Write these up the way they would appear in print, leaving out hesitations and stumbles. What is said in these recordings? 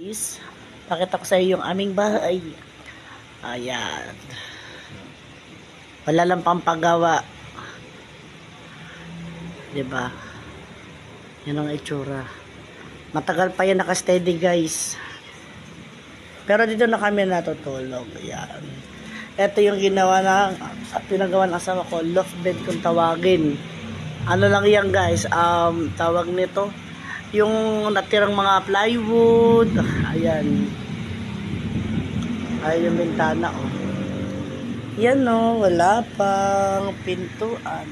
Guys, pakita ko sa iyo yung aming bahay. Ayan. Wala lang pang paggawa. Diba? Yan ang itsura. Matagal pa yan naka-steady, guys. Pero dito na kami natutulog. Ayan. Ito yung pinagawa ng asawa ko. Loft bed kung tawagin. Ano lang yan, guys. Tawag nito. Yung natirang mga plywood. Ayan. Ayan yung bintana, oh. Yan, oh. Wala pang pintuan.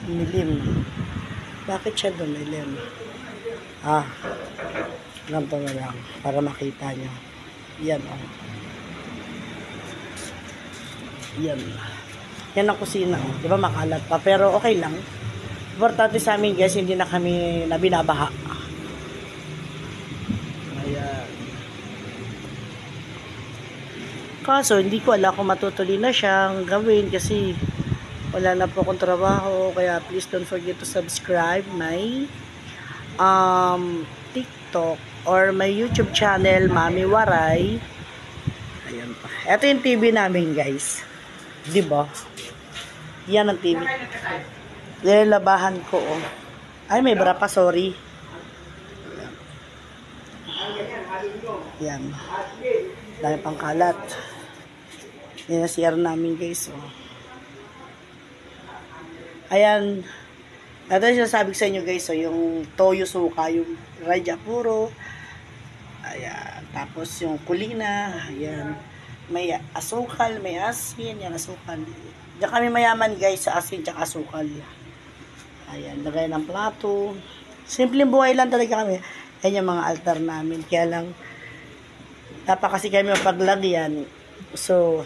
Milim. Bakit siya dumilim? Ganito na lang. Para makita nyo. Yan, oh. Yan. Yan ang kusina, oh. Diba makalat pa? Pero okay lang. Importante sa amin, guys, hindi na kami nabinabaha. Ayan. Kaso, hindi ko alam kung matutuloy na siyang gawin kasi wala na po akong trabaho. Kaya please don't forget to subscribe my TikTok or my YouTube channel, Mami Waray. Ayan pa. Ito yung TV namin, guys. Diba? Yan ang TV. Labahan ko, oh. Ay, may bra pa, sorry. Yan. Dahil pang kalat. Yan ang CR namin, guys, oh. Ayan. Ito yung sinasabi ko sa inyo, guys, oh. Yung toyo suka, yung raja puro. Ayan. Tapos yung kulina. Ayan. May asukal, may asin. Yan, asukal. Diyan kami mayaman, guys, sa asin tsaka asukal. Ayan, lagay ng plato. Simpleng buhay lang talaga kami. Ayan yung mga altar namin. Kaya lang, dapat kasi kami paglagyan. So,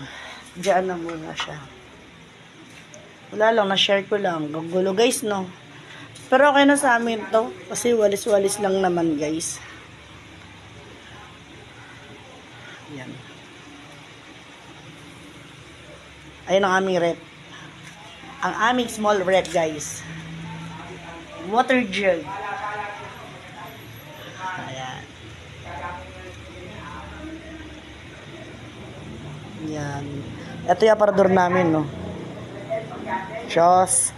diyan na muna siya. Wala lang, na-share ko lang. Gugulo, guys, no? Pero okay na sa amin to. Kasi walis-walis lang naman, guys. Ayan. Ayan ang aming rep. Ang aming small rep, guys. Water jug. Ayan. Yan. Ito yung aparador namin, no. Diyos.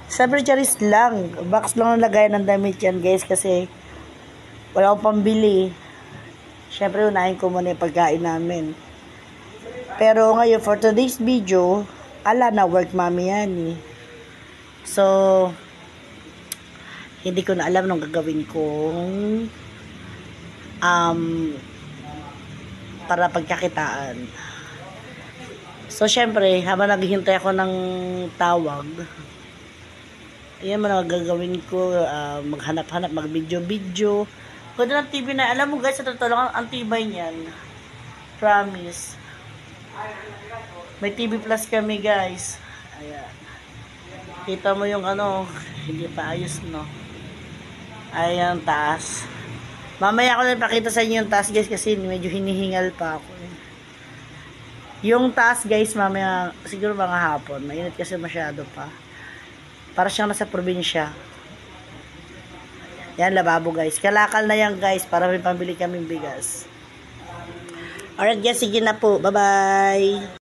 Sabi charis lang. Box lang ang lagay ng damit yan, guys. Kasi wala akong pambili. Siyempre, unahin ko muna yung pagkain namin. Pero ngayon, for today's video, ala na work mami yan, eh. So, hindi ko na alam nung gagawin kong para pagkakitaan. So, syempre, habang naghihintay ako ng tawag, ayan mo na gagawin ko, maghanap-hanap, mag-video-video. Ganda ng TV na, alam mo guys, sa totoo lang, ang tibay niyan. Promise. May TV Plus kami, guys. Ayan. Kita mo yung ano, hindi pa ayos, no? Ayan, taas. Mamaya ko na ipakita sa inyo yung taas, guys, kasi medyo hinihingal pa ako. Yung taas, guys, mamaya, siguro mga hapon. Mainit kasi masyado pa. Para siyang nasa probinsya. Yan, lababo, guys. Kalakal na yan, guys, para may pambili kaming bigas. Alright, guys, sige na po. Bye-bye!